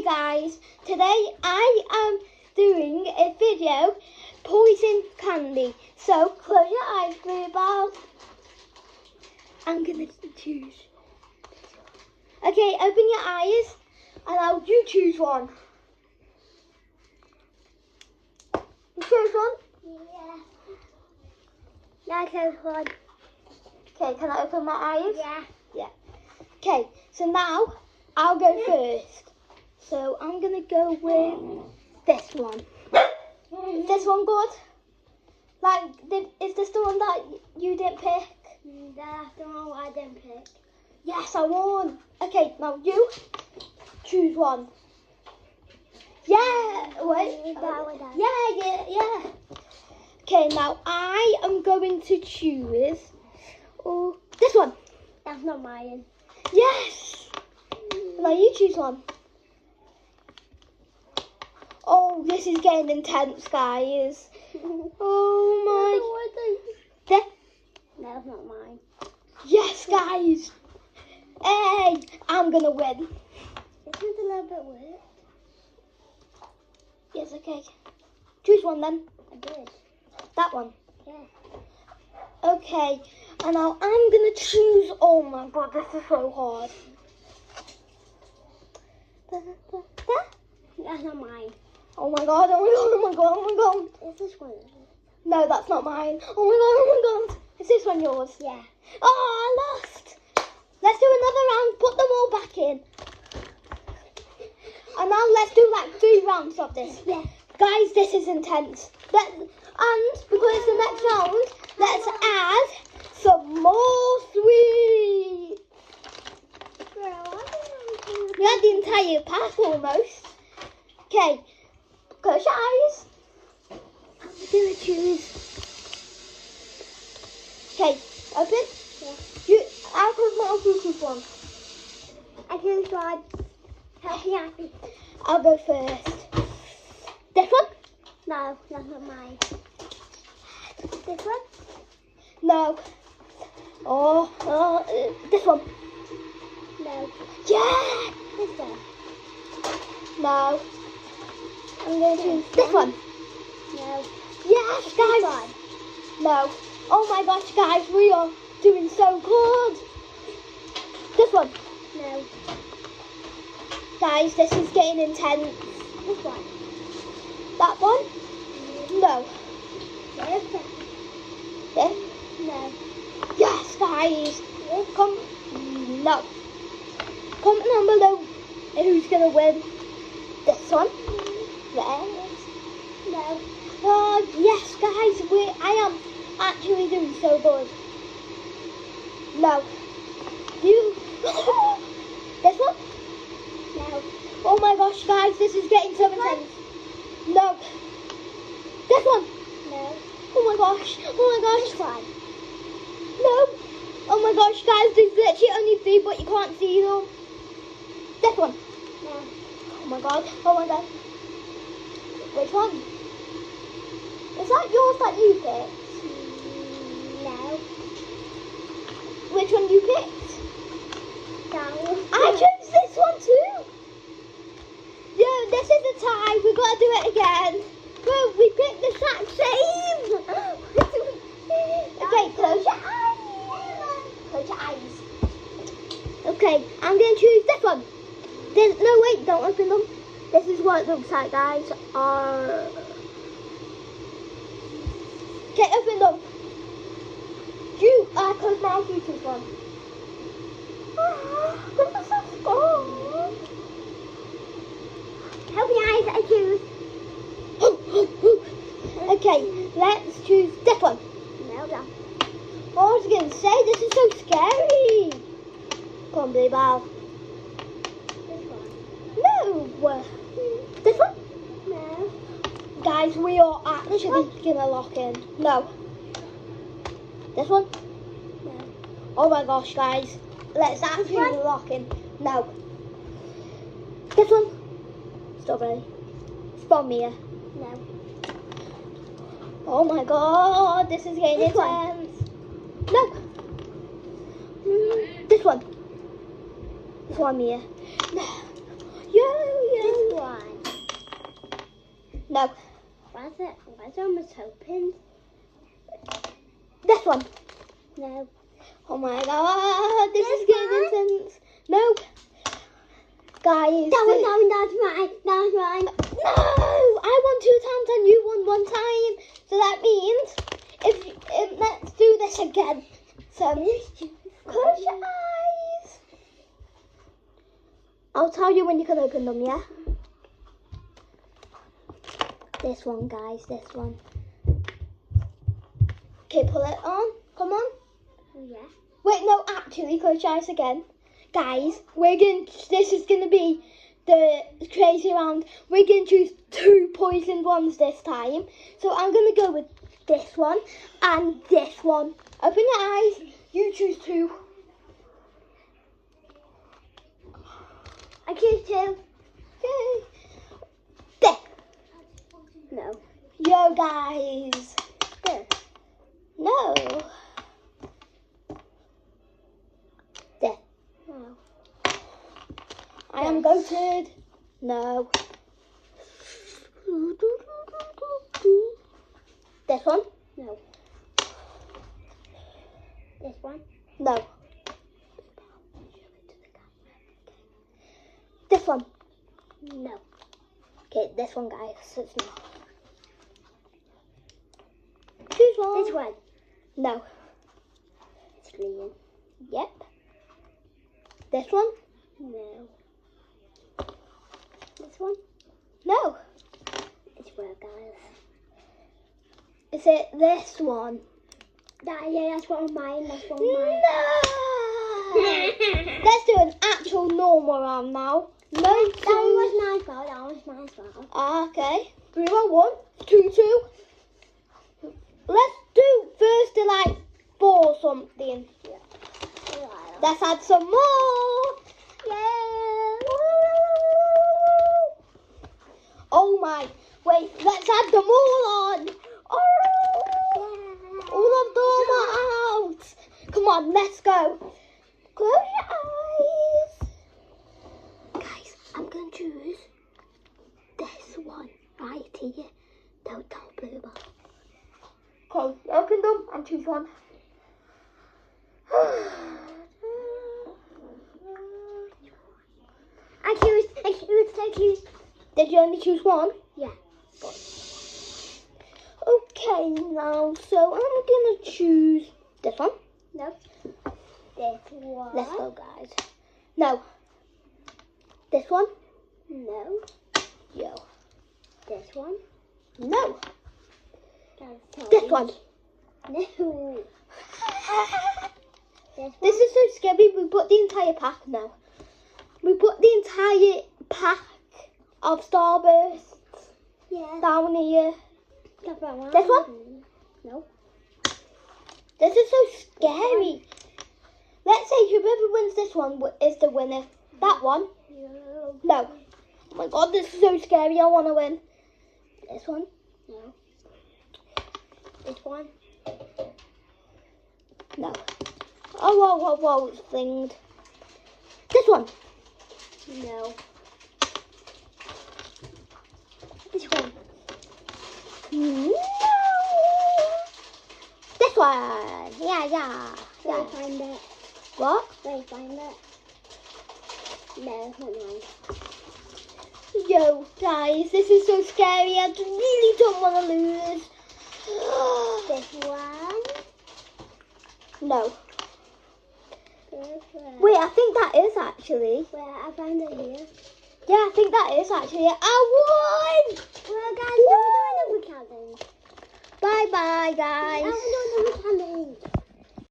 guys, today I am doing a video, poison candy. So close your eyes, Bluebell. I'm gonna choose. Okay, open your eyes and you choose one. You choose one? Yeah. Yeah, I chose one. Okay, can I open my eyes? Yeah. Yeah. Okay, so now I'll go first. So I'm gonna go with this one. Is this one good? Like, is this the one that you didn't pick? That's the one I didn't pick. Yes, I won. Okay, now you choose one. Yeah, wait. Yeah. Okay, now I am going to choose this one. That's not mine. Yes. Now you choose one. Oh, this is getting intense, guys. Oh my. There. No, that's not mine. Yes, guys. Hey, I'm gonna win. This is a little bit weird. Yes, okay. Choose one then. I did. That one. Yeah. Okay, and now I'm gonna choose. Oh my god, this is so hard. That's not mine. Oh my god, oh my god. Is this one? No, that's not mine. Oh my god. Is this one yours? Yeah. Oh, I lost. Let's do another round, put them all back in. And now let's do like 3 rounds of this. Yeah. Guys, this is intense. And because it's the next round, let's add some more sweet. We had the entire pack almost. Okay, close your eyes. I'm gonna choose. Okay, open. Yeah. I'll close my choose one. I choose one. Happy. I'll go first. This one? No, that's not mine. This one? No. This one. No. Yeah. This one? No. I'm going to choose this one. No. Yes, guys. This one? No. Oh my gosh, guys, we are doing so good. This one. No. Guys, this is getting intense. This one? That one? No. This one? This? No. Yes, guys. This? No. Comment down below who's going to win. This one? Yes. No. Oh, yes, guys. I am actually doing so good. No. You. This one? No. Oh my gosh, guys, this is getting so intense. No. This one? No. Oh my gosh. This one? No. Oh my gosh, guys, there's literally only 3, but you can't see them. This one? No. Oh my god. Which one? Is that yours that you picked? No. Which one you picked? No. I chose this one too. Yeah, this is a tie. We've got to do it again. Bro, we picked the exact same. Okay, close your eyes. Close your eyes. Okay, I'm going to choose this one. No, wait, don't open them. This is what it looks like, guys. Okay, open them. Close my eyes, you choose one. This is so scary. Help me, eyes, I choose. Okay, let's choose this one. No, no. I was going to say, this is so scary. Come on, Bluebell. This one? No. This one? No. Guys, we are actually going to lock in. No. This one? No. Oh my gosh, guys. Let's actually lock in. No. This one? Strawberry. Spomia. No. Oh my god, this is getting This one? intense. No. This one. This one, Mia. No. Yo. No. Why is it almost open? This one. No. Oh my god, this is getting intense. No. Guys. That was mine. No! I won 2 times and you won 1 time. So that means if let's do this again. So close your eyes. I'll tell you when you can open them, yeah? This one, guys, this one. Okay, pull it on. Come on. Yeah. Wait, no, actually, close your eyes again. Guys, this is gonna be the crazy round. We're gonna choose 2 poisoned ones this time. So I'm gonna go with this one and this one. Open your eyes. You choose 2. I choose 2. Okay. There. No. Yo, guys. There. No. There. No. I am goated. No. This one? No. This one? No. This one? No. Okay, this one, guys. It's not. Choose one. This one? No. It's green. Yep. This one? No. This one? No. It's red, guys. Is it this one? That's one of mine. That's one of mine. No. Let's do an actual normal round now. No, That one was my fault. That was my fault. Okay. 3, 1, 1, 2, 2. Let's do first to like 4 something. Yeah. Let's add some more. Yeah. Oh my. Wait, let's add them all on. Oh. All of them are out. Come on, let's go. Close your eyes. Guys, I'm going to choose this one right here. Don't tell Blue Ball. Okay, open them and choose one. I choose. Did you only choose one? Yeah. Okay, now, so I'm going to choose this one. No. This one. Let's go, guys. No. This one? No. Yo. This one. No. That's This one. No. This is so scary. We put the entire pack now. We put the entire pack of Starbursts Yeah. down here. This one. This one? No. This is so scary. Let's say whoever wins this one is the winner. That one? No. No. Oh my god, this is so scary. I want to win. This one? No. This one. No. Oh, whoa, it's thinged. This one? No. This one. No. This one. Yeah. Where I find it? What? Where I find it? No, it's not mine. Yo, guys, this is so scary. I really don't want to lose. This one. No. This one. Wait, I think that is actually. Where I find it here. Yeah, I think that is actually. I won! Well, guys, now we're doing another challenge. Bye-bye, guys. Now we're doing another challenge.